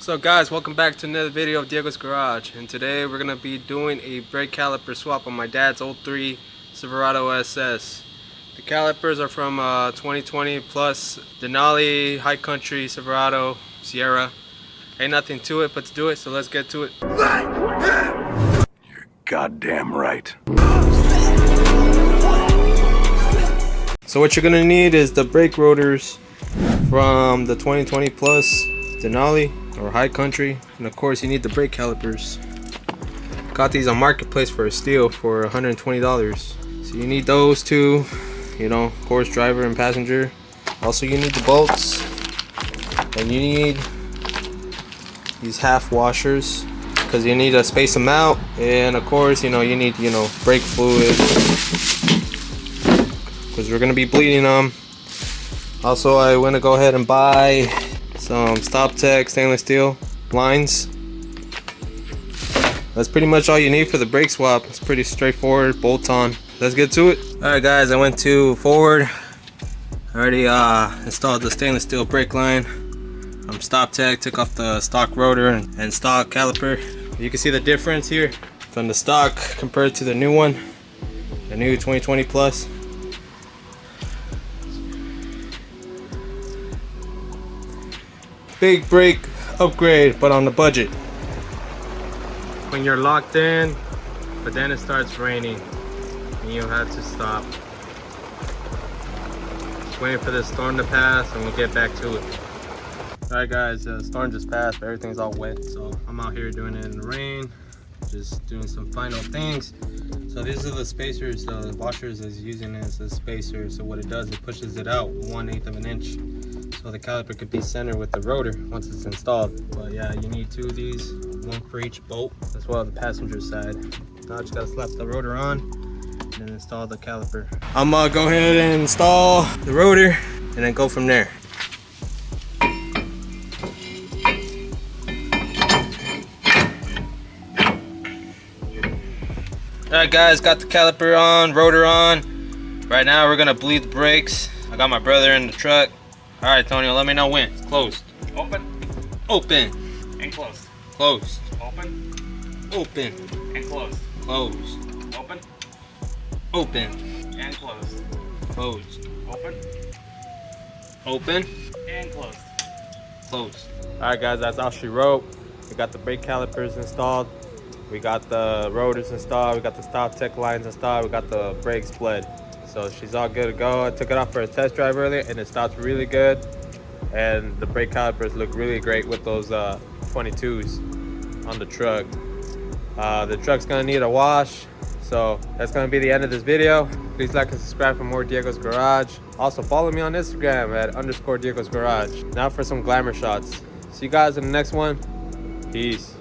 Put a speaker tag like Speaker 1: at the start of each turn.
Speaker 1: So guys, welcome back to another video of Diego's Garage, and today we're gonna be doing a brake caliper swap on my dad's old 03 Silverado SS. The calipers are from 2020 plus Denali, High Country, Silverado, Sierra. Ain't nothing to it but to do it, so let's get to it.
Speaker 2: You're goddamn right.
Speaker 1: So what you're gonna need is the brake rotors from the 2020 plus Denali or High Country, and of course you need the brake calipers. Got these on Marketplace for a steal for $120. So you need those two, you know, of course driver and passenger. Also you need the bolts, and you need these half washers because you need to space them out, and of course you need brake fluid because we're gonna be bleeding them. Also I went to go ahead and buy some Stop Tech stainless steel lines. That's pretty much all you need for the brake swap. It's pretty straightforward, bolt on. Let's get to it. Alright guys, I went to Ford. I already installed the stainless steel brake line from Stop Tech. Took off the stock rotor and stock caliper. You can see the difference here from the stock compared to the new one, the new 2020 plus. Big brake upgrade, but on the budget. When you're locked in, but then it starts raining and you have to stop. Just waiting for this storm to pass and we'll get back to it. Alright guys, the storm just passed, but everything's all wet, so I'm out here doing it in the rain, just doing some final things. So these are the spacers, the washers is using as a spacer. So what it does, it pushes it out 1/8 of an inch, so the caliper could be centered with the rotor once it's installed. But yeah, you need two of these, one for each bolt, as well as the passenger side. Now I just gotta slap the rotor on and then install the caliper. I'm gonna go ahead and install the rotor and then go from there. Alright guys, got the caliper on, rotor on. Right now we're gonna bleed the brakes. I got my brother in the truck. Alright Tonio, let me know when. It's closed.
Speaker 3: Open.
Speaker 1: Open.
Speaker 3: And closed.
Speaker 1: Closed.
Speaker 3: Open.
Speaker 1: Open.
Speaker 3: And closed.
Speaker 1: Closed.
Speaker 3: Open.
Speaker 1: Open.
Speaker 3: And closed.
Speaker 1: Closed.
Speaker 3: Open.
Speaker 1: Open.
Speaker 3: And closed.
Speaker 1: Closed. Alright guys, that's all she wrote. We got the brake calipers installed. We got the rotors installed. We got the Stop Tech lines installed. We got the brakes bled. So she's all good to go. I took it off for a test drive earlier and it stopped really good. And the brake calipers look really great with those 22s on the truck. The truck's gonna need a wash. So that's gonna be the end of this video. Please like and subscribe for more Diego's Garage. Also follow me on Instagram at _Diego's Garage. Now for some glamour shots. See you guys in the next one. Peace.